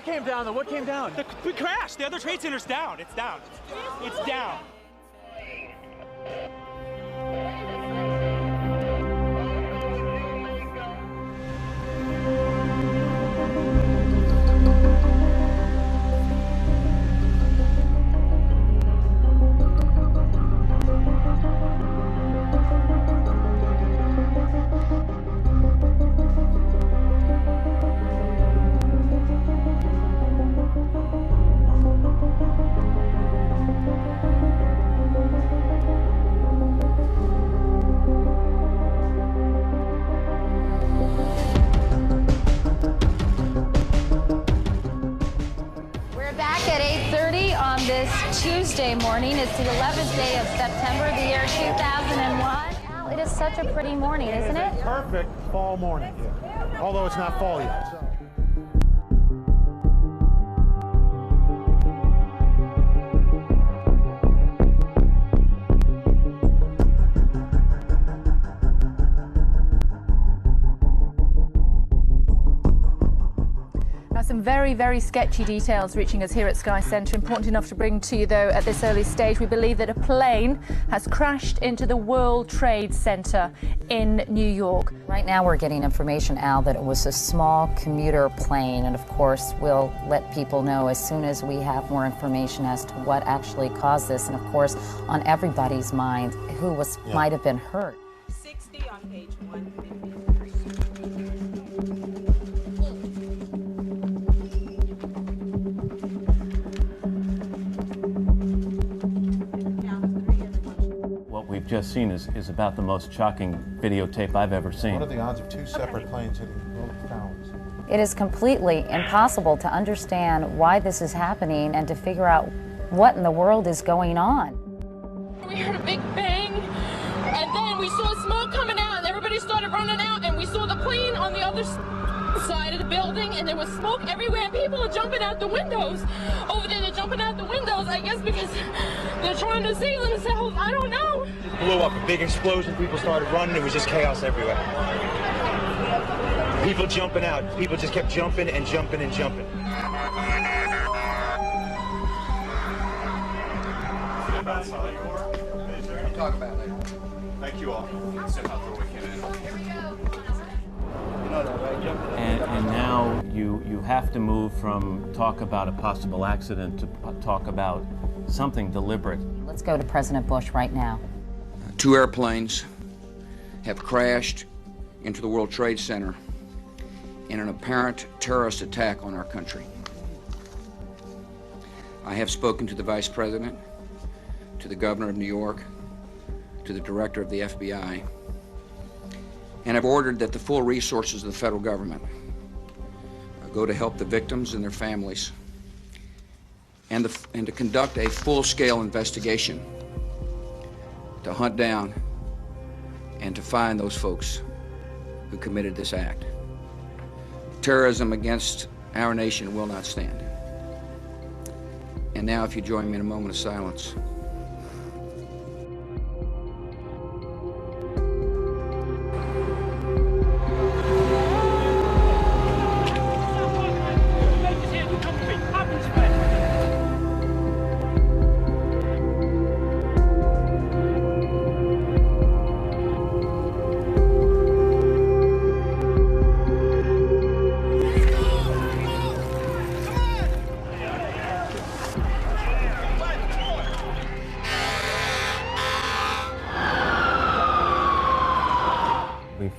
What came down, though? What came down? We crashed. The other Trade Center's down. It's down. It's down. Tuesday morning. It's the 11th day of September, the year 2001. Al, it is such a pretty morning, isn't it? Perfect fall morning, yeah. Although it's not fall yet. So. Some very, very sketchy details reaching us here at Sky Centre. Important enough to bring to you, though, at this early stage. We believe that a plane has crashed into the World Trade Center in New York. Right now we're getting information, Al, that it was a small commuter plane. And, of course, we'll let people know as soon as we have more information as to what actually caused this. And, of course, on everybody's mind, who might have been hurt. 60 on page 153. We've just seen is about the most shocking videotape I've ever seen. What are the odds of two separate planes hitting both towers? It is completely impossible to understand why this is happening and to figure out what in the world is going on. We heard a big bang, and then we saw smoke coming out, and everybody started running out, and we saw the plane on the other side of the building, and there was smoke everywhere, and people are jumping out the windows. Over there, they're jumping out the windows, I guess because they're trying to save themselves. I don't know. Blew up, a big explosion, people started running, it was just chaos everywhere. People jumping out, people just kept jumping and jumping and jumping. Talk about it later. Thank you all. And now you have to move from talk about a possible accident to talk about something deliberate. Let's go to President Bush right now. 2 airplanes have crashed into the World Trade Center in an apparent terrorist attack on our country. I have spoken to the Vice President, to the Governor of New York, to the Director of the FBI, and have ordered that the full resources of the federal government go to help the victims and their families and to conduct a full-scale investigation to hunt down and to find those folks who committed this act. Terrorism against our nation will not stand. And now, if you join me in a moment of silence.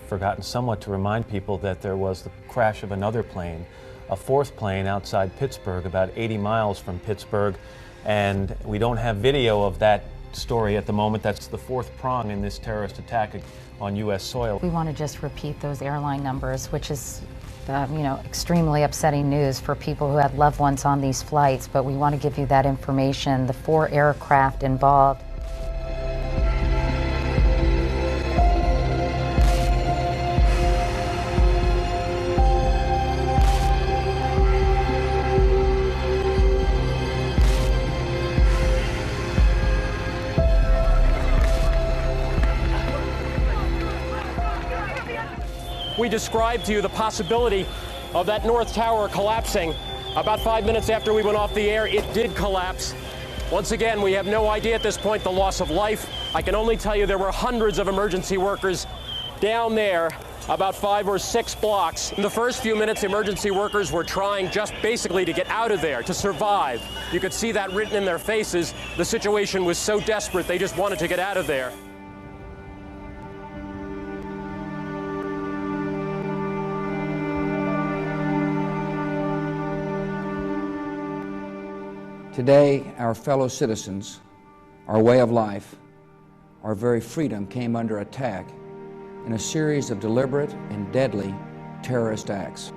Forgotten somewhat to remind people that there was the crash of another plane, a 4th plane outside Pittsburgh, about 80 miles from Pittsburgh, and we don't have video of that story at the moment. That's the 4th prong in this terrorist attack on U.S. soil. We want to just repeat those airline numbers, which is extremely upsetting news for people who had loved ones on these flights, but we want to give you that information. The 4 aircraft involved. We described to you the possibility of that North Tower collapsing About 5 minutes after we went off the air, it did collapse. Once again, we have no idea at this point the loss of life. I can only tell you there were hundreds of emergency workers down there, about 5 or 6 blocks. In the first few minutes, emergency workers were trying just basically to get out of there, to survive. You could see that written in their faces. The situation was so desperate, they just wanted to get out of there. Today, our fellow citizens, our way of life, our very freedom came under attack in a series of deliberate and deadly terrorist acts.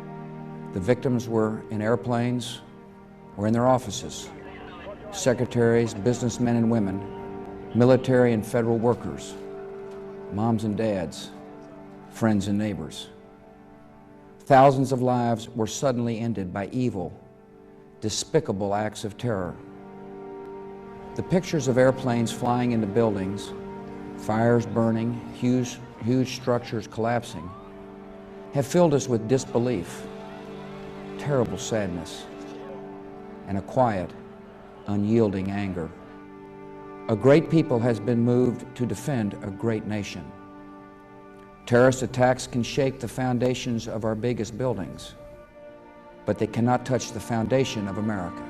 The victims were in airplanes or in their offices, secretaries, businessmen and women, military and federal workers, moms and dads, friends and neighbors. Thousands of lives were suddenly ended by evil, despicable acts of terror. The pictures of airplanes flying into buildings, fires burning, huge structures collapsing, have filled us with disbelief, terrible sadness, and a quiet, unyielding anger. A great people has been moved to defend a great nation. Terrorist attacks can shake the foundations of our biggest buildings, but they cannot touch the foundation of America.